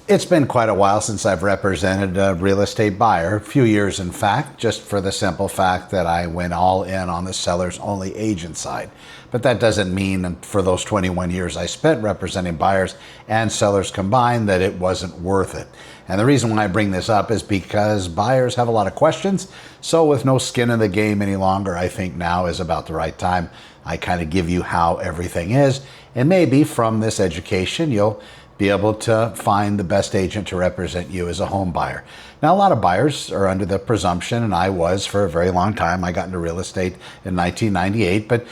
It's been quite a while since I've represented a real estate buyer, a few years in fact, just for the simple fact that I went all in on the seller's only agent side. But that doesn't mean for those 21 years I spent representing buyers and sellers combined that it wasn't worth it. And the reason why I bring this up is because buyers have a lot of questions. So with no skin in the game any longer, I think now is about the right time. I kind of give you how everything is. And maybe from this education, you'll be able to find the best agent to represent you as a home buyer. Now, a lot of buyers are under the presumption, and I was for a very long time. I got into real estate in 1998, but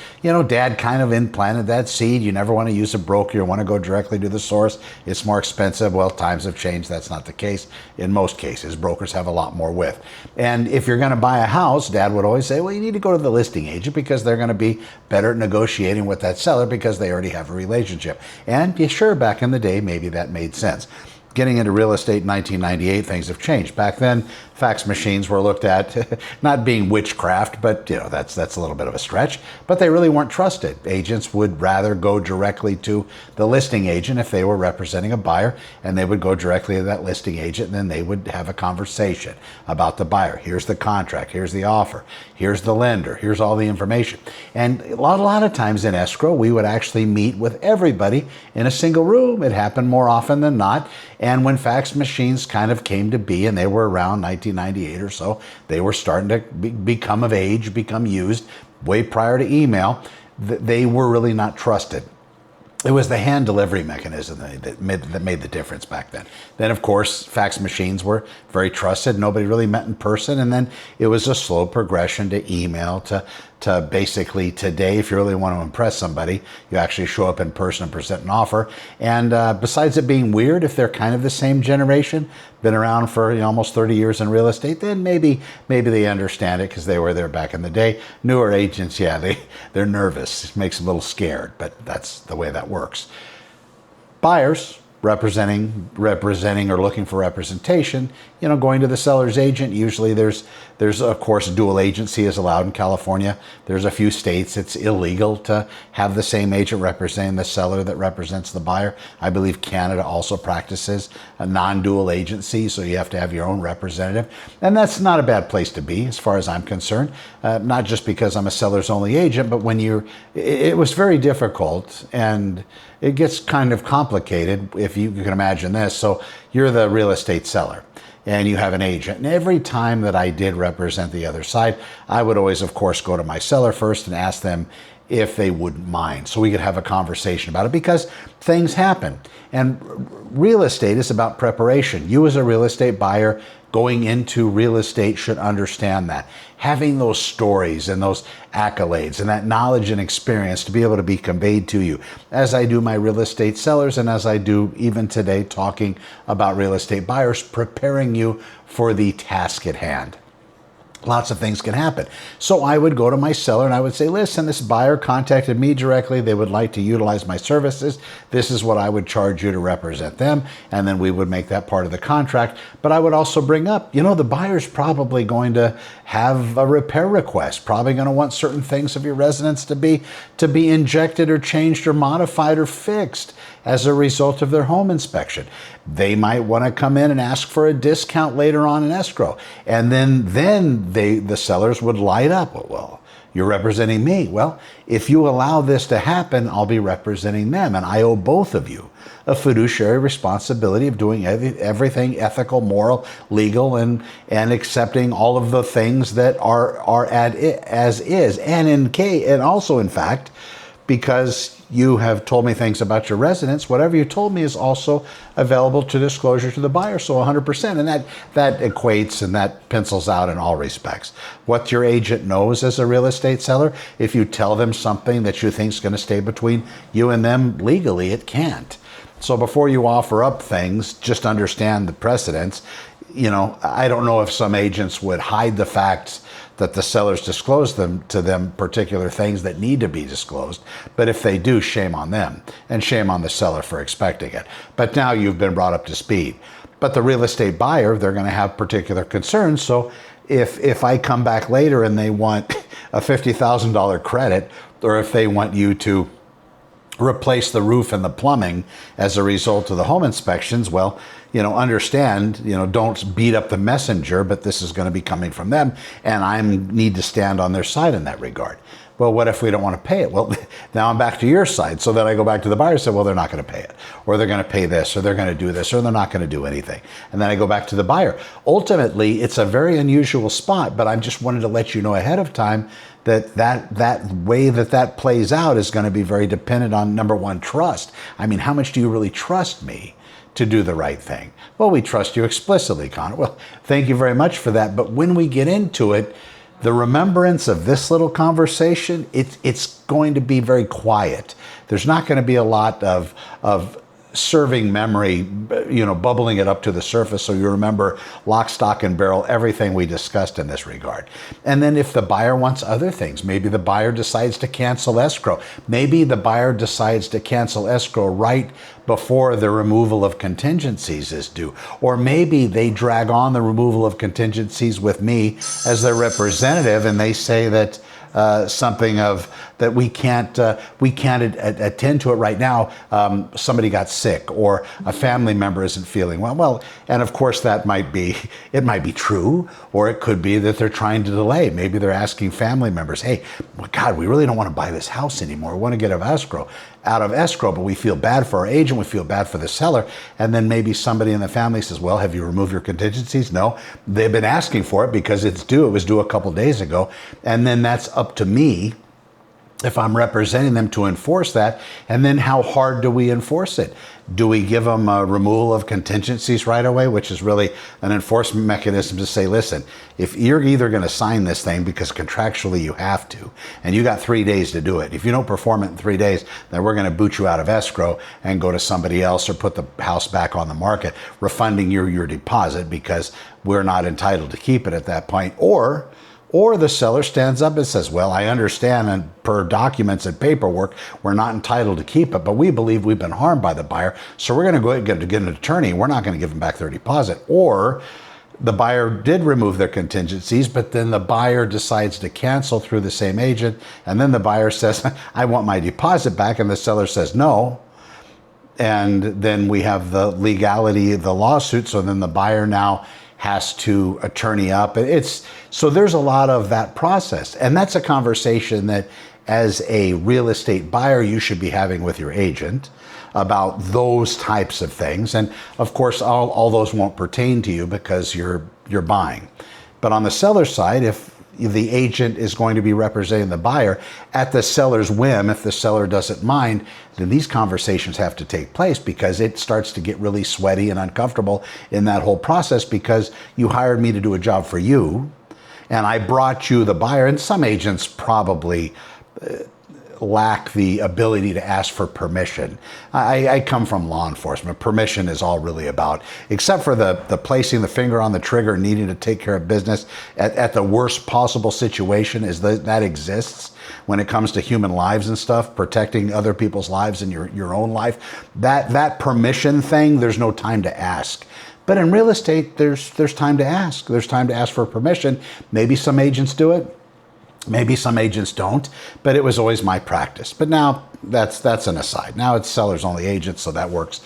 Dad kind of implanted that seed. You never want to use a broker. You want to go directly to the source. It's more expensive. Well, times have changed. That's not the case in most cases. Brokers have a lot more width. And if you're going to buy a house, Dad would always say, well, you need to go to the listing agent because they're going to be better at negotiating with that seller because they already have a relationship. And yeah, sure, back in the day, maybe that made sense. Getting into real estate in 1998, things have changed. Back then, fax machines were looked at not being witchcraft, but that's a little bit of a stretch. But they really weren't trusted. Agents would rather go directly to the listing agent if they were representing a buyer, and they would go directly to that listing agent, and then they would have a conversation about the buyer. Here's the contract. Here's the offer. Here's the lender. Here's all the information. And a lot of times in escrow, we would actually meet with everybody in a single room. It happened more often than not. And when fax machines kind of came to be, and they were around 1998 or so, they were starting to become of age, become used way prior to email. They were really not trusted. It was the hand delivery mechanism that made the difference back then. Then, of course, fax machines were very trusted. Nobody really met in person. And then it was a slow progression to email to basically today, if you really want to impress somebody, you actually show up in person and present an offer. And besides it being weird, if they're kind of the same generation, been around for almost 30 years in real estate, then maybe they understand it because they were there back in the day. Newer agents, yeah, they're nervous. It makes them a little scared, but that's the way that works. Buyers representing or looking for representation, going to the seller's agent. Usually there's of course dual agency is allowed in California. There's a few states it's illegal to have the same agent representing the seller that represents the buyer. I believe Canada also practices a non-dual agency, so you have to have your own representative. And that's not a bad place to be as far as I'm concerned. Not just because I'm a seller's only agent, but when it was very difficult and it gets kind of complicated if you can imagine this. So you're the real estate seller and you have an agent. And every time that I did represent the other side, I would always, of course, go to my seller first and ask them if they wouldn't mind so we could have a conversation about it because things happen. And real estate is about preparation. You as a real estate buyer going into real estate should understand that. Having those stories and those accolades and that knowledge and experience to be able to be conveyed to you, as I do my real estate sellers and as I do even today talking about real estate buyers, preparing you for the task at hand. Lots of things can happen. So I would go to my seller and I would say, listen, this buyer contacted me directly. They would like to utilize my services. This is what I would charge you to represent them. And then we would make that part of the contract. But I would also bring up, the buyer's probably going to have a repair request, probably going to want certain things of your residence to be injected or changed or modified or fixed as a result of their home inspection. They might want to come in and ask for a discount later on in escrow. And then the sellers would light up. Well, you're representing me. Well, if you allow this to happen, I'll be representing them. And I owe both of you a fiduciary responsibility of doing everything ethical, moral, legal, and accepting all of the things that are as is. And also, in fact, because you have told me things about your residence, whatever you told me is also available to disclosure to the buyer, so 100%. And that equates and that pencils out in all respects. What your agent knows as a real estate seller, if you tell them something that you think is going to stay between you and them legally, it can't. So before you offer up things, just understand the precedents. I don't know if some agents would hide the facts that the sellers disclose to them particular things that need to be disclosed. But if they do, shame on them and shame on the seller for expecting it. But now you've been brought up to speed. But the real estate buyer, they're going to have particular concerns. So if I come back later and they want a $50,000 credit, or if they want you to replace the roof and the plumbing as a result of the home inspections, well, understand, don't beat up the messenger, but this is going to be coming from them, and I need to stand on their side in that regard. Well, what if we don't want to pay it? Well, now I'm back to your side. So then I go back to the buyer and say, well, they're not going to pay it, or they're going to pay this, or they're going to do this, or they're not going to do anything. And then I go back to the buyer. Ultimately, it's a very unusual spot, but I just wanted to let you know ahead of time that way that plays out is going to be very dependent on, number one, trust. I mean, how much do you really trust me to do the right thing? Well, we trust you explicitly, Connor. Well, thank you very much for that. But when we get into it, the remembrance of this little conversation, it's going to be very quiet. There's not going to be a lot of serving memory, bubbling it up to the surface so you remember lock, stock, and barrel everything we discussed in this regard. And then if the buyer wants other things, maybe the buyer decides to cancel escrow. Maybe the buyer decides to cancel escrow right before the removal of contingencies is due. Or maybe they drag on the removal of contingencies with me as their representative, and they say that something of that we can't attend to it right now. Somebody got sick, or a family member isn't feeling well. Well, and of course it might be true, or it could be that they're trying to delay. Maybe they're asking family members, hey, God, we really don't want to buy this house anymore. We want to get out of escrow, but we feel bad for our agent, we feel bad for the seller. And then maybe somebody in the family says, well, have you removed your contingencies? No, they've been asking for it because it's due. It was due a couple days ago. And then that's up to me, if I'm representing them, to enforce that. And then how hard do we enforce it? Do we give them a removal of contingencies right away, which is really an enforcement mechanism to say, listen, if you're either going to sign this thing because contractually you have to, and you got 3 days to do it. If you don't perform it in 3 days, then we're going to boot you out of escrow and go to somebody else, or put the house back on the market, refunding your deposit because we're not entitled to keep it at that point. Or the seller stands up and says, well, I understand, and per documents and paperwork, we're not entitled to keep it, but we believe we've been harmed by the buyer, so we're going to go ahead and get an attorney. We're not going to give them back their deposit. Or the buyer did remove their contingencies, but then the buyer decides to cancel through the same agent, and then the buyer says, I want my deposit back, and the seller says no. And then we have the legality of the lawsuit, so then the buyer now has to attorney up. So there's a lot of that process. And that's a conversation that, as a real estate buyer, you should be having with your agent about those types of things. And of course, all those won't pertain to you because you're buying. But on the seller side, if the agent is going to be representing the buyer at the seller's whim, if the seller doesn't mind, then these conversations have to take place, because it starts to get really sweaty and uncomfortable in that whole process, because you hired me to do a job for you, and I brought you the buyer. And some agents probably lack the ability to ask for permission. I come from law enforcement. Permission is all really about, except for the placing the finger on the trigger, needing to take care of business at the worst possible situation, is that exists when it comes to human lives and stuff, protecting other people's lives and your own life. That permission thing, there's no time to ask. But in real estate, there's time to ask. There's time to ask for permission. Maybe some agents do it. Maybe some agents don't, but it was always my practice. But now that's an aside. Now it's sellers only agents, so that works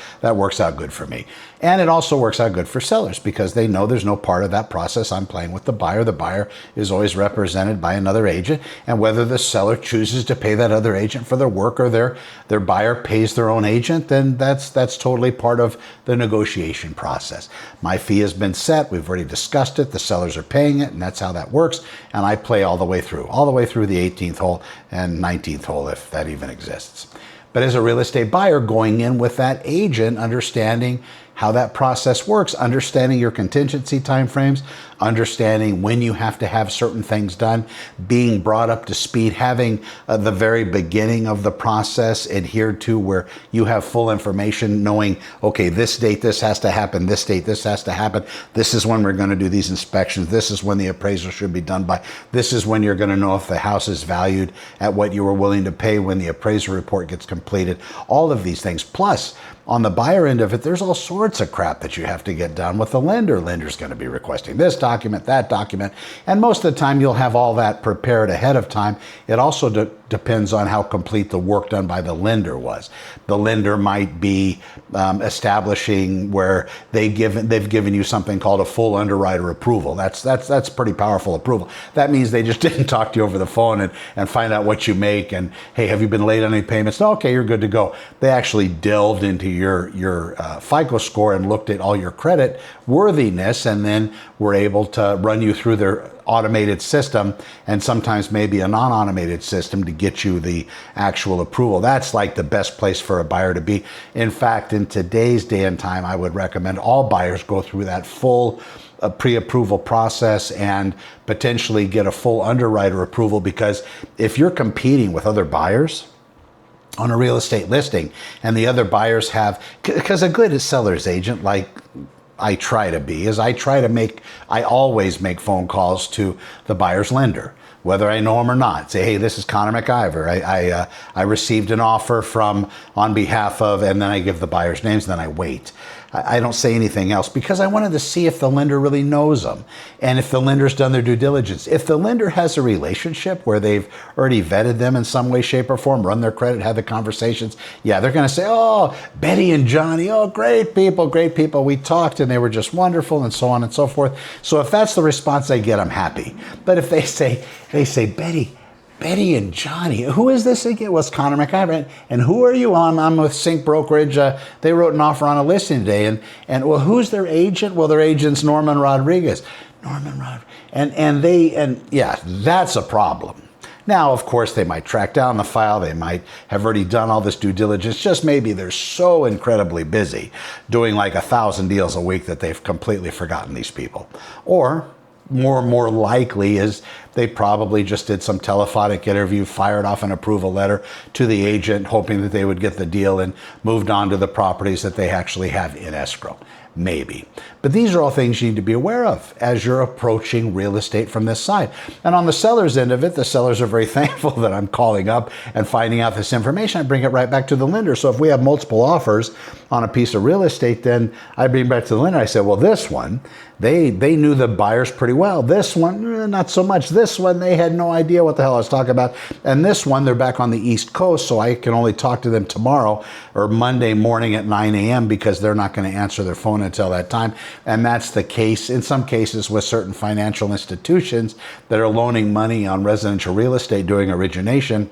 out good for me. And it also works out good for sellers, because they know there's no part of that process I'm playing with the buyer. The buyer is always represented by another agent, and whether the seller chooses to pay that other agent for their work, or their buyer pays their own agent, then that's totally part of the negotiation process. My fee has been set. We've already discussed it. The sellers are paying it, and that's how that works. And I play all the way through the 18th hole and 19th hole, if that even exists. But as a real estate buyer, going in with that agent, understanding how that process works, understanding your contingency timeframes, understanding when you have to have certain things done, being brought up to speed, having the very beginning of the process adhered to, where you have full information, knowing, okay, this date this has to happen, this date this has to happen, this is when we're going to do these inspections, this is when the appraisal should be done by, this is when you're going to know if the house is valued at what you were willing to pay when the appraisal report gets completed, all of these things. Plus, on the buyer end of it, there's all sorts of crap that you have to get done with the lender. Lender's going to be requesting this document, that document, and most of the time you'll have all that prepared ahead of time. It also depends on how complete the work done by the lender was. The lender might be establishing where they've given you something called a full underwriter approval. That's pretty powerful approval. That means they just didn't talk to you over the phone and find out what you make and, hey, have you been late on any payments? No, okay, you're good to go. They actually delved into your FICO score and looked at all your credit worthiness, and then were able to run you through their automated system, and sometimes maybe a non-automated system, to get you the actual approval. That's like the best place for a buyer to be. In fact, in today's day and time, I would recommend all buyers go through that full pre-approval process and potentially get a full underwriter approval, because if you're competing with other buyers on a real estate listing and the other buyers have, because a good seller's agent, like I try to be, is I always make phone calls to the buyer's lender, whether I know him or not. Say, hey, this is Connor MacIvor. I received an offer on behalf of, and then I give the buyer's names, and then I wait. I don't say anything else, because I wanted to see if the lender really knows them and if the lender's done their due diligence. If the lender has a relationship where they've already vetted them in some way, shape, or form, run their credit, had the conversations, yeah, they're going to say, oh, Betty and Johnny, oh, great people. We talked and they were just wonderful, and so on and so forth. So if that's the response I get, I'm happy. But if they say, Betty and Johnny, who is this again? Well, it's Connor MacIvor. And who are you? I'm with Sync Brokerage. They wrote an offer on a listing today. And well, who's their agent? Well, their agent's Norman Rodriguez. And yeah, that's a problem. Now, of course, they might track down the file. They might have already done all this due diligence. Just maybe they're so incredibly busy doing like 1,000 deals a week that they've completely forgotten these people. Or more likely is they probably just did some telephonic interview, fired off an approval letter to the agent, hoping that they would get the deal, and moved on to the properties that they actually have in escrow. Maybe. But these are all things you need to be aware of as you're approaching real estate from this side. And on the seller's end of it, the sellers are very thankful that I'm calling up and finding out this information. I bring it right back to the lender. So if we have multiple offers on a piece of real estate, then I bring back to the lender. I say, well, this one, they knew the buyers pretty well. This one, not so much. This one, they had no idea what the hell I was talking about. And this one, they're back on the East Coast, so I can only talk to them tomorrow or Monday morning at 9 a.m. because they're not going to answer their phone until that time. And that's the case in some cases with certain financial institutions that are loaning money on residential real estate doing origination.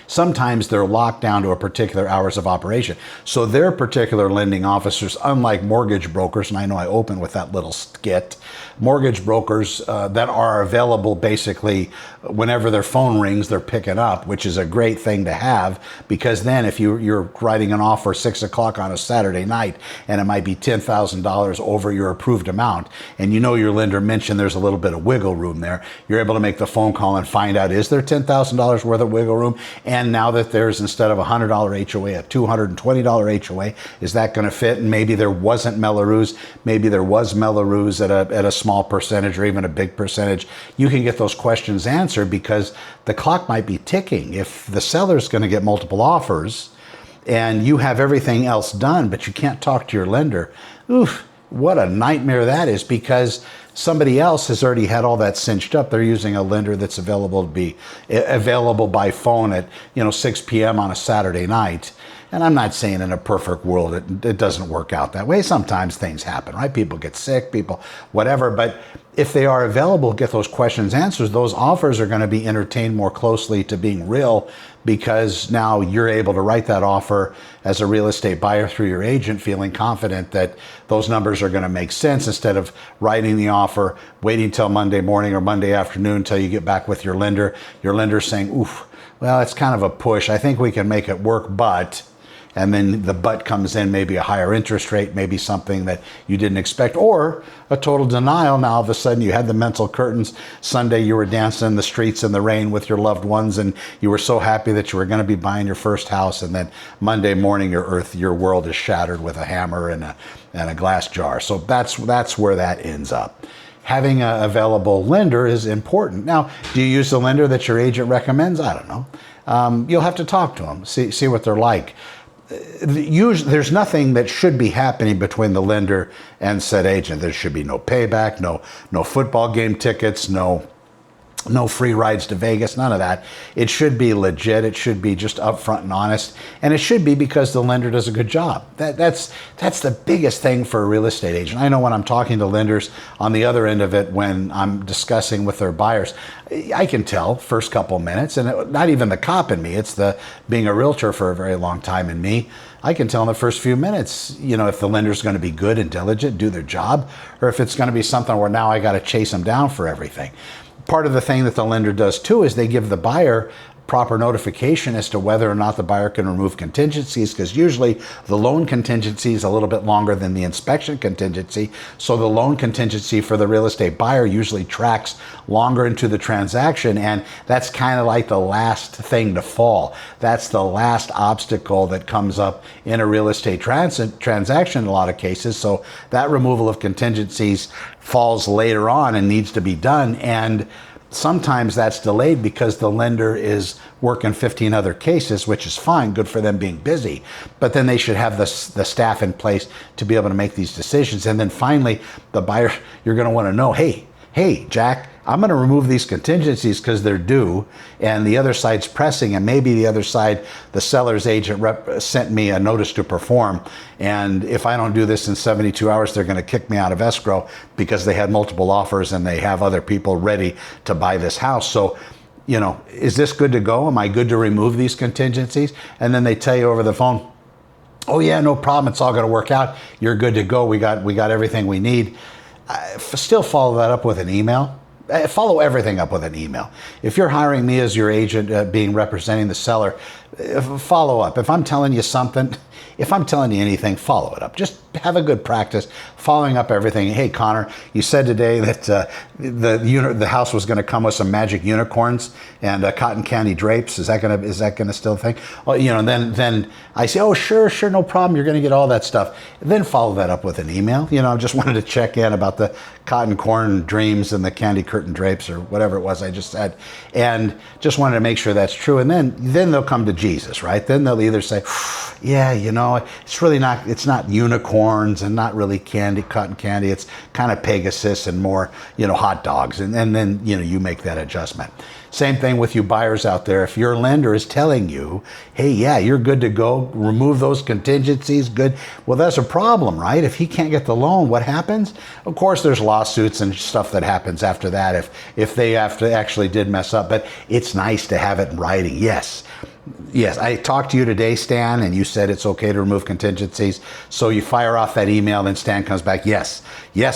Sometimes they're locked down to a particular hours of operation. So their particular lending officers, unlike mortgage brokers, and I know I open with that little skit, mortgage brokers that are available basically whenever their phone rings, they're picking up, which is a great thing to have, because then if you're writing an offer 6 o'clock on a Saturday night and it might be $10,000 over your approved amount, and you know your lender mentioned there's a little bit of wiggle room there, you're able to make the phone call and find out, is there $10,000 worth of wiggle room? And now that there's, instead of a $100 HOA, a $220 HOA, is that going to fit? And maybe there wasn't Melrose, maybe there was Melrose at a small percentage or even a big percentage. You can get those questions answered because the clock might be ticking. If the seller's going to get multiple offers and you have everything else done, but you can't talk to your lender, oof, what a nightmare that is, because somebody else has already had all that cinched up. They're using a lender that's available by phone at 6 p.m. on a Saturday night. And I'm not saying in a perfect world it doesn't work out that way. Sometimes things happen, right? People get sick, whatever. But if they are available, get those questions answered, those offers are going to be entertained more closely to being real, because now you're able to write that offer as a real estate buyer through your agent, feeling confident that those numbers are going to make sense, instead of writing the offer, waiting till Monday morning or Monday afternoon until you get back with your lender. Your lender's saying, oof, well, it's kind of a push. I think we can make it work, but... And then the but comes in, maybe a higher interest rate, maybe something that you didn't expect, or a total denial. Now, all of a sudden, you had the mental curtains. Sunday, you were dancing in the streets in the rain with your loved ones, and you were so happy that you were going to be buying your first house. And then Monday morning, your world is shattered with a hammer and a glass jar. So that's where that ends up. Having an available lender is important. Now, do you use the lender that your agent recommends? I don't know. You'll have to talk to them, see what they're like. There's nothing that should be happening between the lender and said agent. There should be no payback, no football game tickets, no No free rides to Vegas, none of that. It should be legit. It should be just upfront and honest. And it should be because the lender does a good job. That's the biggest thing for a real estate agent. I know when I'm talking to lenders on the other end of it, when I'm discussing with their buyers, I can tell first couple minutes, and not even the cop in me, it's the being a realtor for a very long time in me. I can tell in the first few minutes, if the lender's going to be good and diligent, do their job, or if it's going to be something where now I got to chase them down for everything. Part of the thing that the lender does too is they give the buyer proper notification as to whether or not the buyer can remove contingencies, because usually the loan contingency is a little bit longer than the inspection contingency. So the loan contingency for the real estate buyer usually tracks longer into the transaction, and that's kind of like the last thing to fall. That's the last obstacle that comes up in a real estate transaction in a lot of cases. So that removal of contingencies falls later on and needs to be done, and sometimes that's delayed because the lender is working 15 other cases, which is fine, good for them being busy. But then they should have the staff in place to be able to make these decisions. And then finally, the buyer, you're going to want to know, hey, Jack, I'm going to remove these contingencies because they're due, and the other side's pressing, and maybe the other side, the seller's agent sent me a notice to perform, and if I don't do this in 72 hours, they're going to kick me out of escrow because they had multiple offers and they have other people ready to buy this house. So, is this good to go? Am I good to remove these contingencies? And then they tell you over the phone, oh yeah, no problem, it's all going to work out. You're good to go. We got everything we need. Still follow that up with an email. Follow everything up with an email. If you're hiring me as your agent, representing the seller, follow up. If I'm telling you something, if I'm telling you anything, follow it up. Just have a good practice following up everything. Hey, Connor, you said today that the house was going to come with some magic unicorns and cotton candy drapes. Is that gonna still thing? Well, then I say, oh, sure, no problem. You're going to get all that stuff. Then follow that up with an email. I just wanted to check in about the cotton corn dreams and the candy curtain drapes or whatever it was I just said, and just wanted to make sure that's true. And then they'll come to Jesus, right? Then they'll either say, yeah, it's not unicorns and not really cotton candy. It's kind of Pegasus and more, hot dogs. And then, you make that adjustment. Same thing with you buyers out there. If your lender is telling you, hey, yeah, you're good to go, remove those contingencies, good. Well, that's a problem, right? If he can't get the loan, what happens? Of course, there's lawsuits and stuff that happens after that if they actually did mess up. But it's nice to have it in writing. Yes, I talked to you today, Stan, and you said it's okay to remove contingencies. So you fire off that email, then Stan comes back, yes,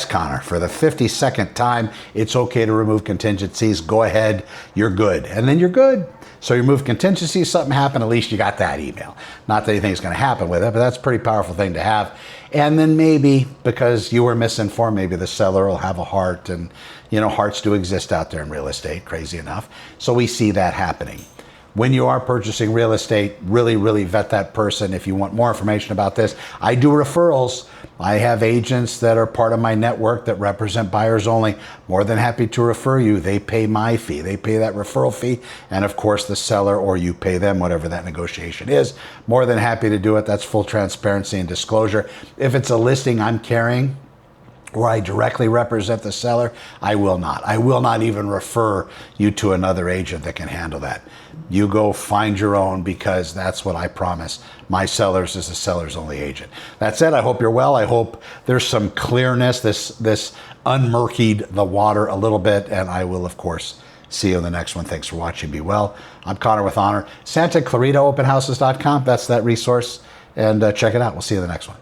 Connor, for the 52nd time, it's okay to remove contingencies. Go ahead, you're good. And then you're good. So you remove contingencies, something happened, at least you got that email. Not that anything's going to happen with it, but that's a pretty powerful thing to have. And then maybe, because you were misinformed, maybe the seller will have a heart, and hearts do exist out there in real estate, crazy enough. So we see that happening. When you are purchasing real estate, really, really vet that person. If you want more information about this, I do referrals. I have agents that are part of my network that represent buyers only. More than happy to refer you. They pay my fee. They pay that referral fee. And of course, the seller or you pay them, whatever that negotiation is. More than happy to do it. That's full transparency and disclosure. If it's a listing I'm carrying, where I directly represent the seller, I will not. I will not even refer you to another agent that can handle that. You go find your own, because that's what I promise my sellers as a seller's only agent. That said, I hope you're well. I hope there's some clearness, this unmurkied the water a little bit, and I will, of course, see you in the next one. Thanks for watching. Be well. I'm Connor with Honor. Santa Clarita openhouses.com. That's that resource, and check it out. We'll see you in the next one.